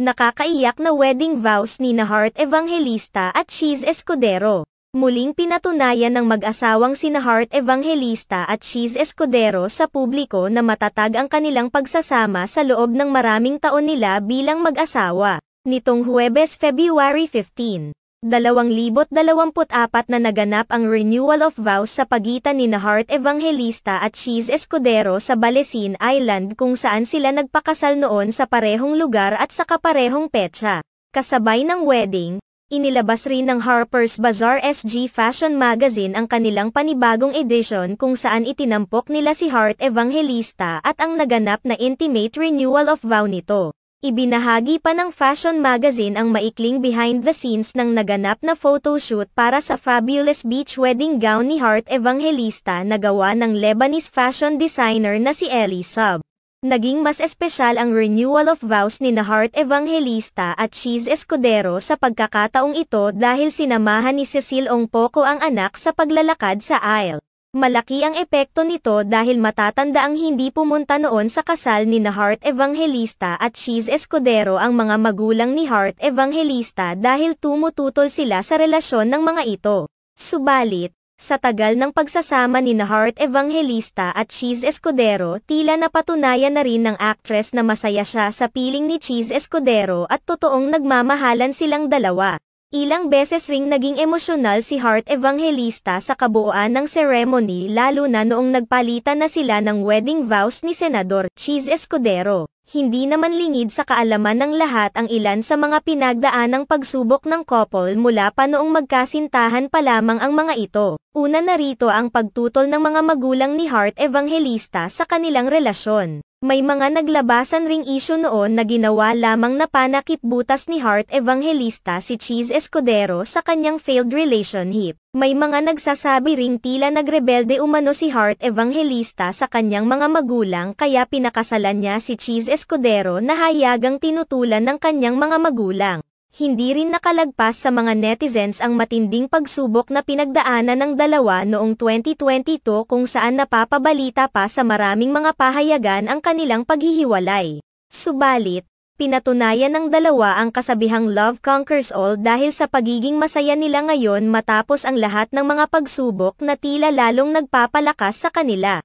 Nakakaiyak na wedding vows nina Heart Evangelista at Cheese Escudero. Muling pinatunayan ng mag-asawang sina Heart Evangelista at Cheese Escudero sa publiko na matatag ang kanilang pagsasama sa loob ng maraming taon nila bilang mag-asawa. Nitong Huwebes, February 15, 2024 na naganap ang renewal of vows sa pagitan nina Heart Evangelista at Cheese Escudero sa Balesin Island kung saan sila nagpakasal noon sa parehong lugar at sa kaparehong petsa. Kasabay ng wedding, inilabas rin ng Harper's Bazaar SG Fashion Magazine ang kanilang panibagong edisyon kung saan itinampok nila si Heart Evangelista at ang naganap na intimate renewal of vow nito. Ibinahagi pa ng fashion magazine ang maikling behind the scenes ng naganap na photoshoot para sa fabulous beach wedding gown ni Heart Evangelista na gawa ng Lebanese fashion designer na si Elie Sub. Naging mas espesyal ang renewal of vows ni Heart Evangelista at Cheese Escudero sa pagkakataong ito dahil sinamahan ni Cecile Ongpoco ang anak sa paglalakad sa aisle. Malaki ang epekto nito dahil matatanda ang hindi pumunta noon sa kasal ni Heart Evangelista at Cheese Escudero ang mga magulang ni Heart Evangelista dahil tumututol sila sa relasyon ng mga ito. Subalit, sa tagal ng pagsasama ni Heart Evangelista at Cheese Escudero, tila napatunayan na rin ng actress na masaya siya sa piling ni Cheese Escudero at totoong nagmamahalan silang dalawa. Ilang beses ring naging emosyonal si Heart Evangelista sa kabuuan ng ceremony lalo na noong nagpalitan na sila ng wedding vows ni Senador Cheese Escudero. Hindi naman lingid sa kaalaman ng lahat ang ilan sa mga pinagdaanang pagsubok ng couple mula pa noong magkasintahan pa lamang ang mga ito. Una na rito ang pagtutol ng mga magulang ni Heart Evangelista sa kanilang relasyon. May mga naglabasan ring issue noon na ginawa lamang na panakip butas ni Heart Evangelista si Cheese Escudero sa kanyang failed relationship. May mga nagsasabi ring tila nagrebelde umano si Heart Evangelista sa kanyang mga magulang kaya pinakasalan niya si Cheese Escudero na hayagang tinutulan ng kanyang mga magulang. Hindi rin nakalagpas sa mga netizens ang matinding pagsubok na pinagdaanan ng dalawa noong 2022 kung saan napapabalita pa sa maraming mga pahayagan ang kanilang paghihiwalay. Subalit, pinatunayan ng dalawa ang kasabihang love conquers all dahil sa pagiging masaya nila ngayon matapos ang lahat ng mga pagsubok na tila lalong nagpapalakas sa kanila.